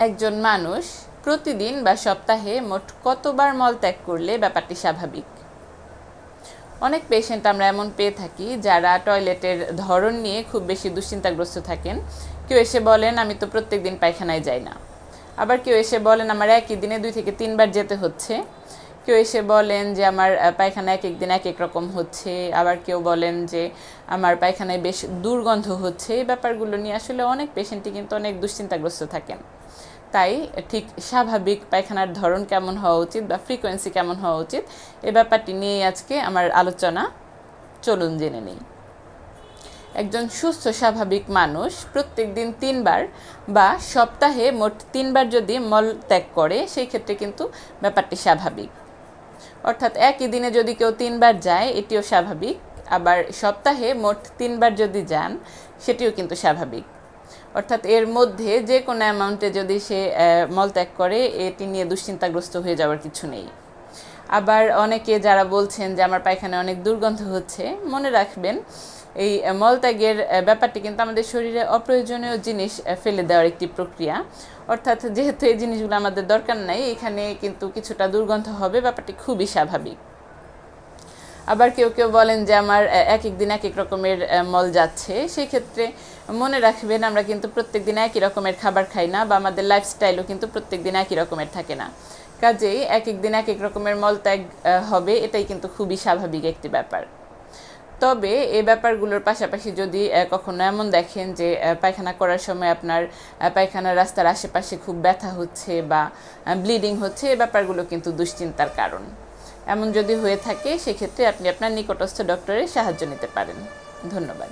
একজন মানুষ প্রতিদিন বা সপ্তাহে মোট কতবার মল ত্যাগ করলে ব্যাপারটি স্বাভাবিক? অনেক পেশেন্ট আমরা এমন পেয়ে থাকি যারা টয়লেটের ধরন নিয়ে খুব বেশি দুশ্চিন্তাগ্রস্ত থাকেন। কেউ এসে বলেন আমি তো প্রত্যেক দিন পায়খানায় যাই না। আবার কেউ এসে বলেন আমার একই দিনে 2 থেকে 3 বার যেতে হচ্ছে। কেউ এসে বলেন যে আমার পায়খানা এক এক দিন এক এক রকম হচ্ছে। আবার কেউ বলেন যে আমার পায়খানায় বেশ দুর্গন্ধ হচ্ছে। এই ব্যাপারগুলো নিয়ে আসলে অনেক পেশেন্টই কিন্তু অনেক দুশ্চিন্তাগ্রস্ত থাকেন। তাই ঠিক স্বাভাবিক পায়খানার ধরন কেমন হওয়া উচিত বা ফ্রিকোয়েন্সি কেমন হওয়া উচিত এ ব্যাপারটি নিয়ে আজকে আমার আলোচনা। চলুন জেনে নিই। একজন সুস্থ স্বাভাবিক মানুষ প্রত্যেক দিন 3 বার বা সপ্তাহে মোট 3 বার যদি মল ত্যাগ করে সেই ক্ষেত্রে কিন্তু ব্যাপারটি স্বাভাবিক। অর্থাৎ একই দিনে যদি কেউ 3 বার যায় এটিও স্বাভাবিক, আবার সপ্তাহে মোট 3 বার যদি যান সেটিও কিন্তু স্বাভাবিক। অর্থাৎ এর মধ্যে যে কোনো অ্যামাউন্টে যদি সে মলত্যাগ করে এটি নিয়ে দুশ্চিন্তাগ্রস্ত হয়ে যাওয়ার কিছু নেই। আবার অনেকে যারা বলছেন যে আমার পায়খানায় অনেক দুর্গন্ধ হচ্ছে, মনে রাখবেন এই মলত্যাগের ব্যাপারটি কিন্তু আমাদের শরীরে অপ্রয়োজনীয় জিনিস ফেলে দেওয়ার একটি প্রক্রিয়া। অর্থাৎ যেহেতু এই জিনিসগুলো আমাদের দরকার নাই, এখানে কিন্তু কিছুটা দুর্গন্ধ হবে, ব্যাপারটি খুবই স্বাভাবিক। আবার কেউ কেউ বলেন যে আমার এক এক দিন এক এক রকমের মল যাচ্ছে। সেই ক্ষেত্রে মনে রাখবেন আমরা কিন্তু প্রত্যেক দিন একই রকমের খাবার খাই না, বা আমাদের লাইফস্টাইলও কিন্তু প্রত্যেক দিন একই রকমের থাকে না। কাজেই এক এক দিন এক এক রকমের মল ত্যাগ হবে, এটাই কিন্তু খুবই স্বাভাবিক একটি ব্যাপার। তবে এই ব্যাপারগুলোর পাশাপাশি যদি কখনো এমন দেখেন যে পায়খানা করার সময় আপনার পায়খানার রাস্তার আশেপাশে খুব ব্যথা হচ্ছে বা ব্লিডিং হচ্ছে, এই ব্যাপারগুলো কিন্তু দুশ্চিন্তার কারণ। এমন যদি হয়ে থাকে সেক্ষেত্রে আপনি আপনার নিকটস্থ ডক্টরের সাহায্য নিতে পারেন। ধন্যবাদ।